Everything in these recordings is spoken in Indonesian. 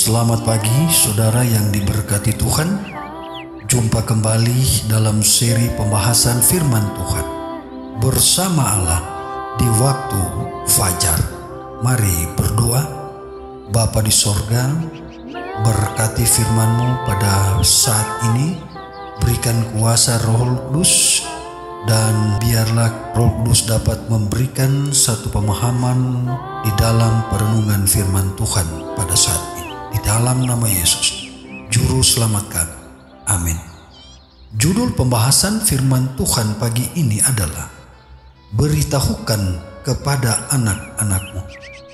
Selamat pagi saudara yang diberkati Tuhan. Jumpa kembali dalam seri pembahasan firman Tuhan bersama Allah di waktu fajar. Mari berdoa. Bapa di sorga, berkati firman-Mu pada saat ini. Berikan kuasa Roh Kudus, dan biarlah Roh Kudus dapat memberikan satu pemahaman di dalam perenungan firman Tuhan pada saat ini. Di dalam nama Yesus, Juru Selamat kami. Amin. Judul pembahasan firman Tuhan pagi ini adalah beritahukan kepada anak-anakmu.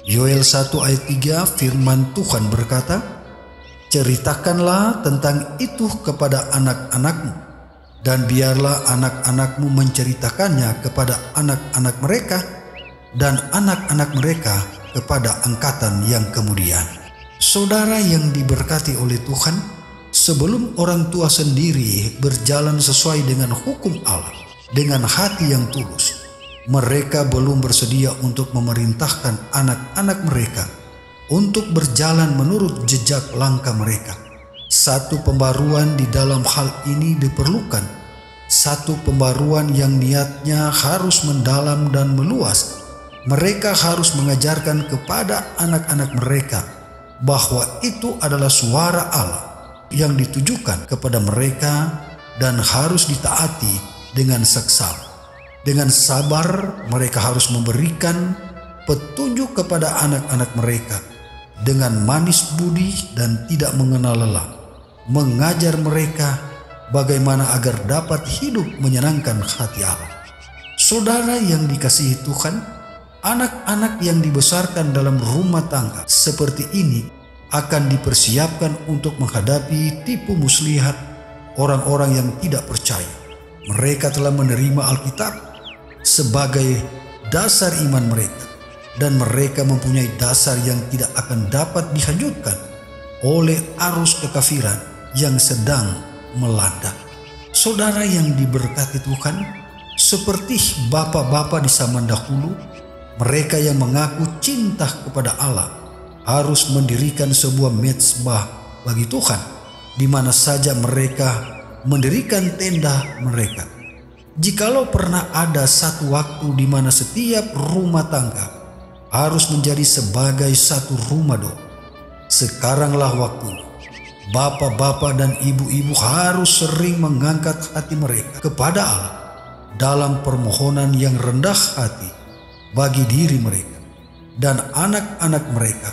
Yoel 1 ayat 3 firman Tuhan berkata, ceritakanlah tentang itu kepada anak-anakmu, dan biarlah anak-anakmu menceritakannya kepada anak-anak mereka, dan anak-anak mereka kepada angkatan yang kemudian. Saudara yang diberkati oleh Tuhan, sebelum orang tua sendiri berjalan sesuai dengan hukum Allah, dengan hati yang tulus, mereka belum bersedia untuk memerintahkan anak-anak mereka untuk berjalan menurut jejak langkah mereka. Satu pembaruan di dalam hal ini diperlukan. Satu pembaruan yang niatnya harus mendalam dan meluas. Mereka harus mengajarkan kepada anak-anak mereka bahwa itu adalah suara Allah yang ditujukan kepada mereka dan harus ditaati dengan seksama. Dengan sabar mereka harus memberikan petunjuk kepada anak-anak mereka dengan manis budi dan tidak mengenal lelah. Mengajar mereka bagaimana agar dapat hidup menyenangkan hati Allah. Saudara yang dikasihi Tuhan, anak-anak yang dibesarkan dalam rumah tangga seperti ini akan dipersiapkan untuk menghadapi tipu muslihat orang-orang yang tidak percaya. Mereka telah menerima Alkitab sebagai dasar iman mereka, dan mereka mempunyai dasar yang tidak akan dapat dihanyutkan oleh arus kekafiran yang sedang melanda. Saudara yang diberkati Tuhan, seperti bapak-bapak di zaman dahulu, mereka yang mengaku cinta kepada Allah harus mendirikan sebuah mezbah bagi Tuhan di mana saja mereka mendirikan tenda mereka. Jikalau pernah ada satu waktu di mana setiap rumah tangga harus menjadi sebagai satu rumah doa, sekaranglah waktunya. Bapak-bapak dan ibu-ibu harus sering mengangkat hati mereka kepada Allah dalam permohonan yang rendah hati bagi diri mereka dan anak-anak mereka.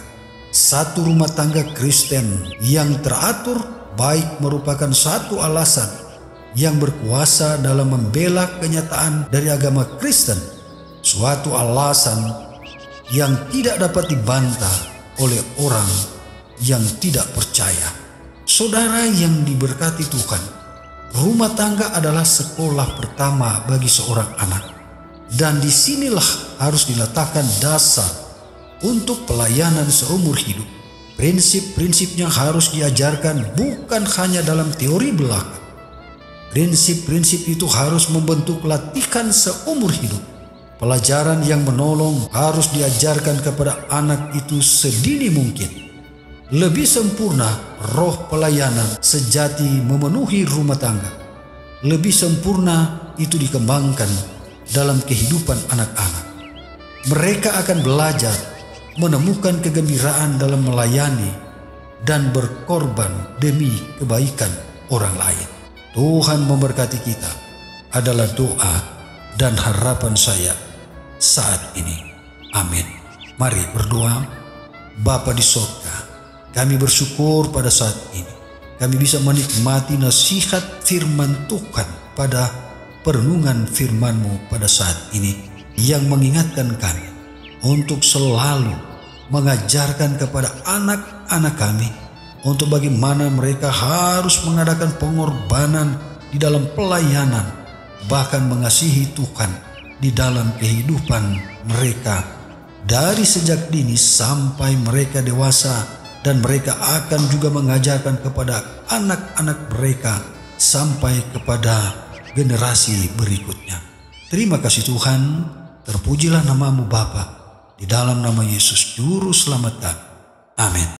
Satu rumah tangga Kristen yang teratur baik merupakan satu alasan yang berkuasa dalam membela kenyataan dari agama Kristen, suatu alasan yang tidak dapat dibantah oleh orang yang tidak percaya. Saudara yang diberkati Tuhan, rumah tangga adalah sekolah pertama bagi seorang anak, dan disinilah harus diletakkan dasar untuk pelayanan seumur hidup. Prinsip-prinsipnya harus diajarkan bukan hanya dalam teori belaka. Prinsip-prinsip itu harus membentuk latihan seumur hidup. Pelajaran yang menolong harus diajarkan kepada anak itu sedini mungkin. Lebih sempurna roh pelayanan sejati memenuhi rumah tangga. Lebih sempurna itu dikembangkan dalam kehidupan anak-anak. Mereka akan belajar menemukan kegembiraan dalam melayani dan berkorban demi kebaikan orang lain. Tuhan memberkati kita adalah doa dan harapan saya saat ini. Amin. Mari berdoa. Bapa di sorga, kami bersyukur pada saat ini kami bisa menikmati nasihat firman Tuhan pada perenungan firman-Mu pada saat ini, yang mengingatkan kami untuk selalu mengajarkan kepada anak-anak kami untuk bagaimana mereka harus mengadakan pengorbanan di dalam pelayanan, bahkan mengasihi Tuhan di dalam kehidupan mereka dari sejak dini sampai mereka dewasa. Dan mereka akan juga mengajarkan kepada anak-anak mereka sampai kepada generasi berikutnya. Terima kasih Tuhan, terpujilah nama-Mu Bapa, di dalam nama Yesus Juru Selamat kami. Amin.